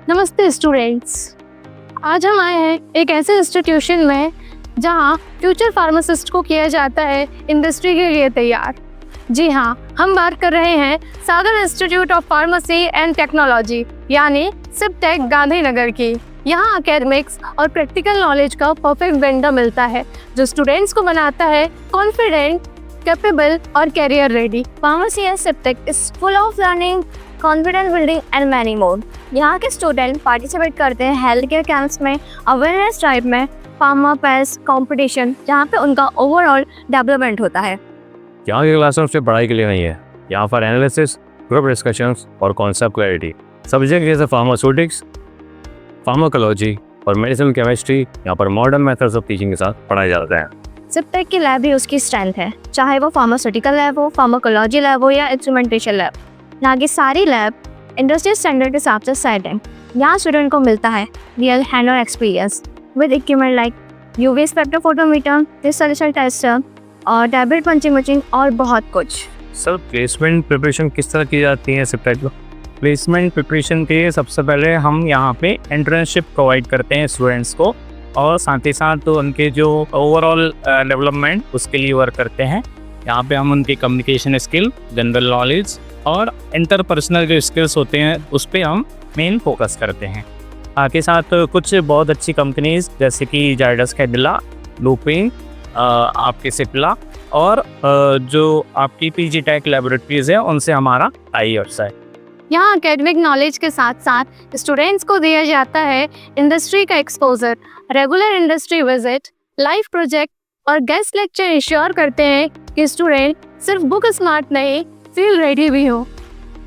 नमस्ते स्टूडेंट्स। आज हम आए हैं एक ऐसे इंस्टीट्यूशन में जहां फ्यूचर फार्मासिस्ट को किया जाता है इंडस्ट्री के लिए तैयार। जी हाँ, हम बात कर रहे हैं Sagar institute of pharmacy and technology यानी सिप्टेक गांधीनगर की। यहाँ एकेडमिक्स और प्रैक्टिकल नॉलेज का परफेक्ट ब्लेंड मिलता है जो स्टूडेंट्स को बनाता है कॉन्फिडेंट, कैपेबल और career ready. Pharmacy and Siptech is full of learning, confidence building and many more. यहाँ के स्टूडेंट पार्टिसिपेट करते हैं हेल्थ केयर कैंप्स में, अवेयरनेस ड्राइव में, फार्मा पेस्ट कॉम्पिटिशन, जहाँ पे उनका ओवरऑल डेवलपमेंट होता है। यहाँ की क्लासरूम सिर्फ पढ़ाई के लिए नहीं है, यहाँ पर एनालिसिस, ग्रुप डिस्कशंस और कॉन्सेप्ट क्लैरिटी सब्जेक्ट जैसे फार्मास्यूटिक्स, फार्माकोलॉजी और मेडिसिनल केमिस्ट्री यहाँ पर मॉडर्न मेथड्स ऑफ टीचिंग के साथ पढ़ाए जाते हैं। सिप्टेक की लैब ही उसकी स्ट्रेंथ है, चाहे वो फार्मास्यूटिकल लैब हो, फार्माकोलॉजी लैब हो या इंस्ट्रूमेंटेशन लैब। यहाँ की सारी लैब इंडस्ट्री स्टैंडर्ड के हिसाब से सेट है। यहाँ स्टूडेंट को मिलता है real hand on experience with equipment like UV spectrophotometer, distillation tester और टैबलेट पंचिंग मशीन और बहुत कुछ। सर, प्लेसमेंट प्रिपरेशन किस तरह की जाती है सिप्टेक में? प्लेसमेंट प्रिपरेशन के लिए सबसे पहले हम यहाँ पे इंटर्नशिप प्रोवाइड करते हैं स्टूडेंट्स को और साथ ही साथ उनके जो ओवरऑल डेवलपमेंट उसके लिए वर्क करते हैं। यहाँ पे हम उनकी कम्युनिकेशन स्किल, जनरल नॉलेज और इंटरपर्सनल जो स्किल्स होते हैं उस पर हम मेन फोकस करते हैं। आगे साथ कुछ बहुत अच्छी कंपनीज जैसे कि जायडस कैडिला, लुपिन, आपके सिप्ला और जो आपकी पीजी टेक लैबोरेटरीज है उनसे हमारा टाई-अप्स है। यहाँ एकेडमिक नॉलेज के साथ साथ स्टूडेंट्स को दिया जाता है इंडस्ट्री का exposure. Regular industry visit, live project और गेस्ट लेक्चर इंश्योर करते हैं कि स्टूडेंट सिर्फ बुक स्मार्ट नहीं, फील्ड रेडी भी हो।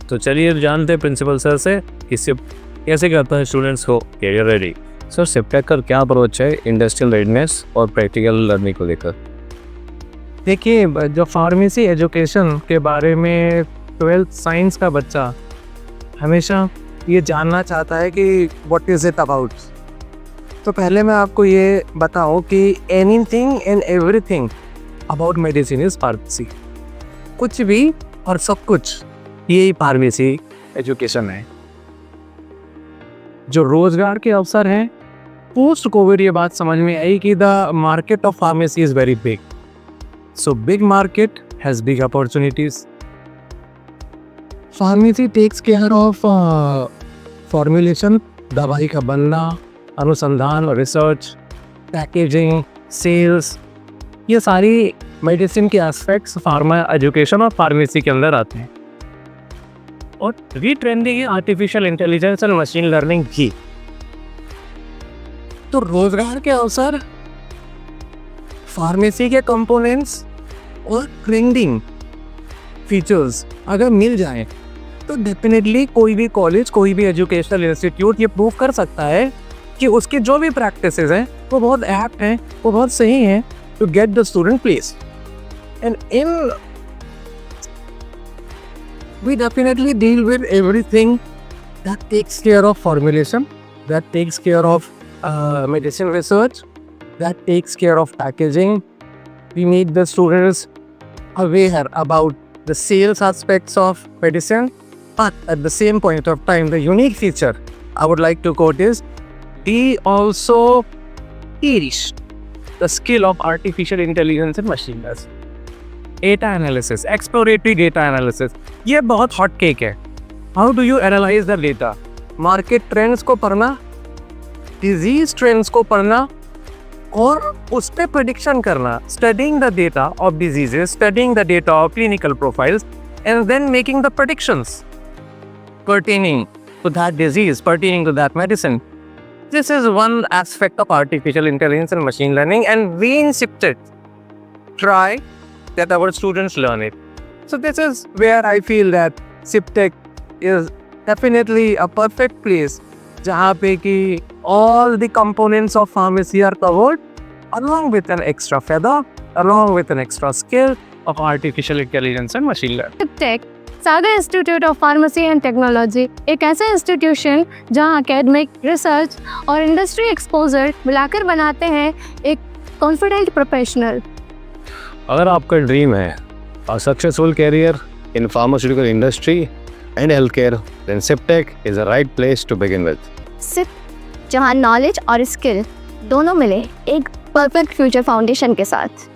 तो चलिए जानते हैं प्रिंसिपल सर से कि सिप कैसे करता है स्टूडेंट्स को कैरियर रेडी। सर, सिप्टेक का क्या अप्रोच है इंडस्ट्रियल रेडनेस और प्रैक्टिकल लर्निंग को लेकर? देखिए, जो फार्मेसी एजुकेशन के बारे में 12th साइंस का बच्चा हमेशा ये जानना चाहता है कि व्हाट इज़ इट अबाउट। तो पहले मैं आपको ये बताऊं कि anything and everything about medicine is pharmacy. कुछ भी और सब कुछ यही फार्मेसी एजुकेशन है। जो रोज़गार के अवसर हैं, पोस्ट कोविड ये बात समझ में आई कि the market of pharmacy is very big. So big market has big opportunities. Pharmacy takes care of formulation, दवाई का बनना, अनुसंधान और रिसर्च, पैकेजिंग, सेल्स, ये सारी मेडिसिन के एस्पेक्ट्स फार्मा एजुकेशन और फार्मेसी के अंदर आते हैं। और रीट्रेंडिंग आर्टिफिशियल इंटेलिजेंस और मशीन लर्निंग भी। तो रोजगार के अवसर, फार्मेसी के कंपोनेंट्स और ट्रेंडिंग फीचर्स अगर मिल जाएं तो डेफिनेटली कोई भी कॉलेज, कोई भी एजुकेशनल इंस्टीट्यूट ये प्रूव कर सकता है कि उसकी जो भी प्रैक्टिसेस हैं वो बहुत एप्ट हैं, वो बहुत सही हैं to get the student placed. And in we definitely deal with everything that takes care of formulation, that takes care of medicine research, that takes care of packaging. We make the students aware about the sales aspects of medicine, but at the same point of time, the unique feature I would like to quote is we also teach the skill of artificial intelligence and machine learning. Data analysis, exploratory data analysis, ये बहुत hot cake है। How do you analyse the data? Market trends को पढ़ना, disease trends को पढ़ना और उस पर प्रेडिक्शन करना। Studying the data of diseases, studying the data of clinical profiles and then making the predictions pertaining to that disease, pertaining to that medicine. This is one aspect of artificial intelligence and machine learning, and we in Siptech try that our students learn it. So this is where I feel that Siptech is definitely a perfect place जहाँ पे कि all the components of pharmacy are covered along with an extra feather, along with an extra skill of artificial intelligence and machine learning. Siptech Sagar institute of pharmacy and technology एक ऐसा institution जहां academic, research और industry exposure मिलाकर बनाते हैं एक confident professional. अगर आपका ड्रीम है a successful career in pharmaceutical industry and healthcare, then Siptech is the right place to begin with. सिर्फ जहाँ नॉलेज और स्किल दोनों मिले एक परफेक्ट फ्यूचर फाउंडेशन के साथ।